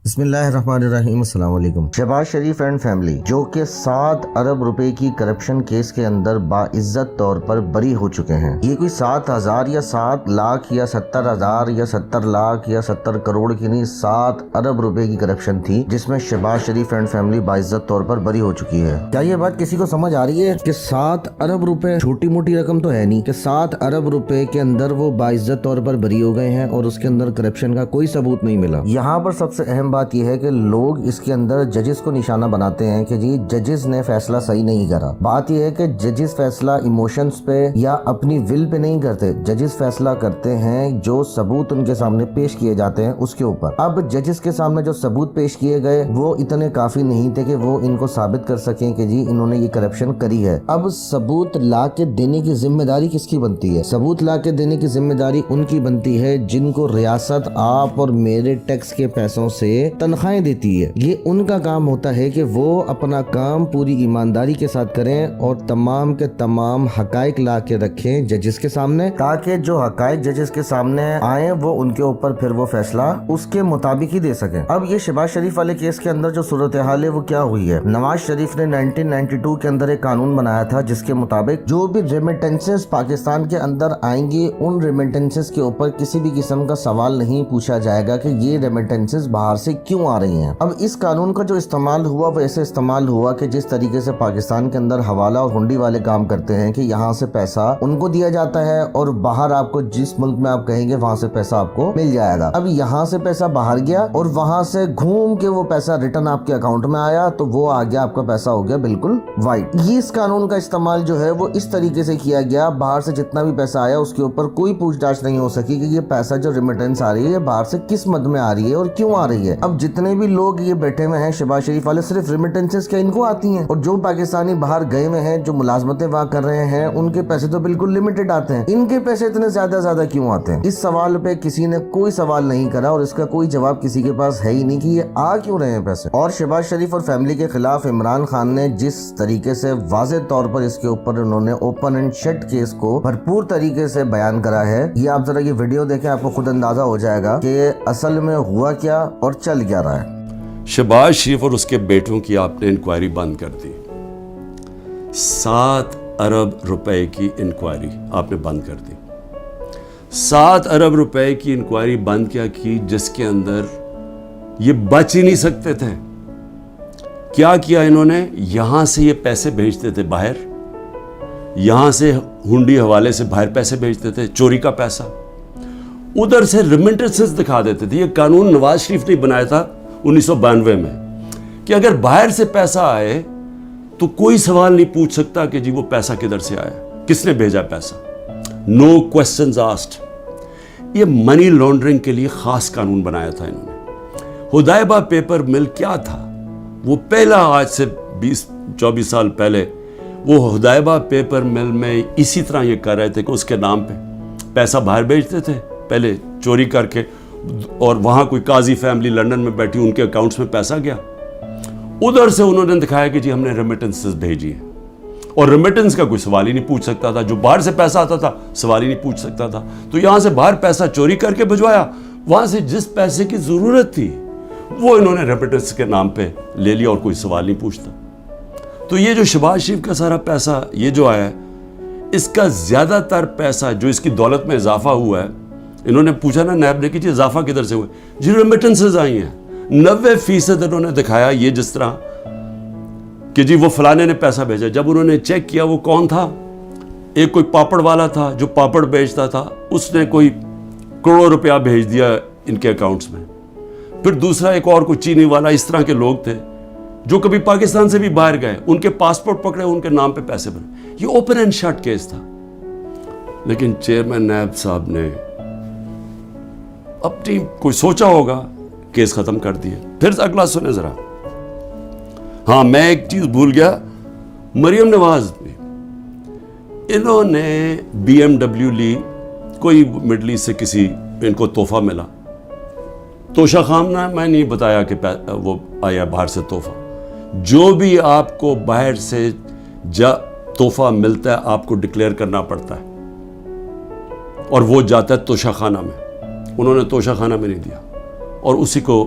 بسم اللہ الرحمن الرحیم۔ السلام علیکم۔ شہباز شریف اینڈ فیملی جو کہ 7 ارب روپے کی کرپشن کیس کے اندر باعزت طور پر بری ہو چکے ہیں۔ یہ کوئی 7,000 یا 7 لاکھ یا 70,000 یا 70 لاکھ یا 70 کروڑ کی نہیں، 7 ارب روپے کی کرپشن تھی جس میں شہباز شریف اینڈ فیملی باعزت طور پر بری ہو چکی ہے۔ کیا یہ بات کسی کو سمجھ آ رہی ہے کہ 7 ارب روپے چھوٹی موٹی رقم تو ہے نہیں کہ 7 ارب روپے کے اندر وہ باعزت طور پر بری ہو گئے ہیں اور اس کے اندر کرپشن کا کوئی ثبوت نہیں ملا۔ یہاں پر سب سے اہم بات یہ ہے کہ لوگ اس کے اندر ججز کو نشانہ بناتے ہیں کہ جی ججز نے فیصلہ صحیح نہیں کرا۔ بات یہ ہے کہ ججز فیصلہ ایموشنز پہ یا اپنی ول پہ نہیں کرتے، ججز فیصلہ کرتے ہیں جو ثبوت ان کے سامنے پیش کیے جاتے ہیں اس کے اوپر۔ اب ججز کے سامنے جو ثبوت پیش کیے گئے وہ اتنے کافی نہیں تھے کہ وہ ان کو ثابت کر سکیں کہ جی انہوں نے یہ کرپشن کری ہے۔ اب ثبوت لا کے دینے کی ذمہ داری کس کی بنتی ہے؟ ثبوت لا کے دینے کی ذمہ داری ان کی بنتی ہے جن کو ریاست آپ اور میرے ٹیکس کے پیسوں سے تنخواہیں دیتی ہے۔ یہ ان کا کام ہوتا ہے کہ وہ اپنا کام پوری ایمانداری کے ساتھ کریں اور تمام کے تمام حقائق لا کے رکھیں ججز کے سامنے، تاکہ جو حقائق ججز کے سامنے آئیں وہ ان کے اوپر پھر وہ فیصلہ اس کے مطابق ہی دے سکیں۔ اب یہ شہباز شریف والے کیس کے اندر جو صورتحال ہے وہ کیا ہوئی ہے؟ نواز شریف نے 1992 کے اندر ایک قانون بنایا تھا جس کے مطابق جو بھی ریمیٹنسز پاکستان کے اندر آئیں گے ان ریمیٹنسز کے اوپر کسی بھی قسم کا سوال نہیں پوچھا جائے گا کہ یہ ریمیٹنسز باہر سے کیوں آ رہی ہیں۔ اب اس قانون کا جو استعمال ہوا وہ ایسے استعمال ہوا کہ جس طریقے سے پاکستان کے اندر حوالہ اور ہنڈی والے کام کرتے ہیں کہ یہاں سے پیسہ ان کو دیا جاتا ہے اور باہر آپ کو جس ملک میں آپ کہیں گے وہاں سے پیسہ آپ کو مل جائے گا۔ اب یہاں سے پیسہ باہر گیا اور وہاں سے گھوم کے وہ پیسہ ریٹرن آپ کے اکاؤنٹ میں آیا تو وہ آ گیا، آپ کا پیسہ ہو گیا بالکل وائٹ۔ یہ اس قانون کا استعمال جو ہے وہ اس طریقے سے کیا گیا، باہر سے جتنا بھی پیسہ آیا اس کے اوپر کوئی پوچھ تاچھ نہیں ہو سکی کہ یہ پیسہ جو ریمیٹنس آ رہی ہے باہر سے کس مد میں آ رہی ہے اور کیوں آ رہی ہے۔ اب جتنے بھی لوگ یہ بیٹھے ہوئے ہیں شہباز شریف والے، صرف ریمیٹنسز کیا ان کو آتی ہیں؟ اور جو پاکستانی باہر گئے ہوئے ہیں جو ملازمتیں وہاں کر رہے ہیں ان کے پیسے تو بالکل لمیٹڈ آتے ہیں، ان کے پیسے اتنے زیادہ کیوں آتے ہیں؟ اس سوال پہ کسی نے کوئی سوال نہیں کرا اور اس کا کوئی جواب کسی کے پاس ہے ہی نہیں کہ یہ آ کیوں رہے ہیں پیسے۔ اور شہباز شریف اور فیملی کے خلاف عمران خان نے جس طریقے سے واضح طور پر اس کے اوپر انہوں نے اوپن اینڈ شٹ کیس کو بھرپور طریقے سے بیان کرا ہے، یہ آپ ذرا یہ ویڈیو دیکھیں، آپ کو خود اندازہ ہو جائے گا کہ اصل میں ہوا کیا اور چل کیا رہا ہے۔ شہباز شریف اور اس کے بیٹوں کی آپ نے انکوائری بند کر دی، 7 ارب روپے کی انکوائری آپ نے بند کر دی۔ 7 ارب روپے کی انکوائری بند کیا کی جس کے اندر یہ بچ ہی نہیں سکتے تھے۔ کیا کیا انہوں نے؟ یہاں سے یہ پیسے بھیجتے تھے باہر، یہاں سے ہنڈی حوالے سے باہر پیسے بھیجتے تھے، چوری کا پیسہ، ادھر سے ریمیٹنسز دکھا دیتے تھے۔ یہ قانون نواز شریف نے بنایا تھا 1992 میں کہ اگر باہر سے پیسہ آئے تو کوئی سوال نہیں پوچھ سکتا کہ جی وہ پیسہ کدھر سے آیا، کس نے بھیجا پیسہ، نو کوسچنز آسکڈ۔ یہ منی لانڈرنگ کے لیے خاص قانون بنایا تھا انہوں نے۔ ہدایبہ پیپر مل کیا تھا؟ وہ پہلا، آج سے 20-24 سال پہلے وہ ہدایبہ پیپر مل میں اسی طرح یہ کر رہے تھے کہ اس کے نام پہ پیسہ باہر بھیجتے تھے پہلے چوری کر کے، اور وہاں کوئی قاضی فیملی لندن میں بیٹھی ان کے اکاؤنٹس میں پیسہ گیا، ادھر سے انہوں نے دکھایا کہ جی ہم نے ریمیٹنسز بھیجی ہے، اور ریمیٹنس کا کوئی سوال ہی نہیں پوچھ سکتا تھا، جو باہر سے پیسہ آتا تھا سوال ہی نہیں پوچھ سکتا تھا۔ تو یہاں سے باہر پیسہ چوری کر کے بھجوایا، وہاں سے جس پیسے کی ضرورت تھی وہ انہوں نے ریمیٹنس کے نام پہ لے لیا اور کوئی سوال نہیں پوچھتا۔ تو یہ جو شہباز شریف کا سارا پیسہ یہ جو آیا ہے، اس کا زیادہ تر پیسہ جو اس کی دولت میں اضافہ ہوا ہے، انہوں نے پوچھا نا نیب نے کہ جی اضافہ کدھر سے ہوئے؟ جی ریمیٹنسز آئی ہیں۔ 90% انہوں نے دکھایا یہ جس طرح کہ جی وہ فلانے نے پیسہ بھیجا۔ جب انہوں نے چیک کیا وہ کون تھا، ایک کوئی پاپڑ والا تھا جو پاپڑ بیچتا تھا، اس نے کوئی کروڑوں روپیہ بھیج دیا ان کے اکاؤنٹس میں۔ پھر دوسرا ایک اور کوئی چینی والا، اس طرح کے لوگ تھے جو کبھی پاکستان سے بھی باہر گئے، ان کے پاسپورٹ پکڑے، ان کے نام پہ پیسے بنے۔ یہ اوپن اینڈ شٹ کیس تھا، لیکن چیئرمین نیب صاحب نے اپنی کوئی سوچا ہوگا، کیس ختم کر دیا۔ پھر اگلا سنیں ذرا۔ ہاں میں ایک چیز بھول گیا، مریم نواز بھی انہوں نے BMW لی، کوئی مڈل ایسٹ سے کسی ان کو تحفہ ملا، توشہ خانہ میں نہیں بتایا کہ وہ آیا باہر سے تحفہ۔ جو بھی آپ کو باہر سے تحفہ ملتا ہے آپ کو ڈکلیئر کرنا پڑتا ہے، اور وہ جاتا ہے توشہ خانہ میں۔ انہوں نے توشہ خانہ میں نہیں دیا اور اسی کو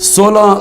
16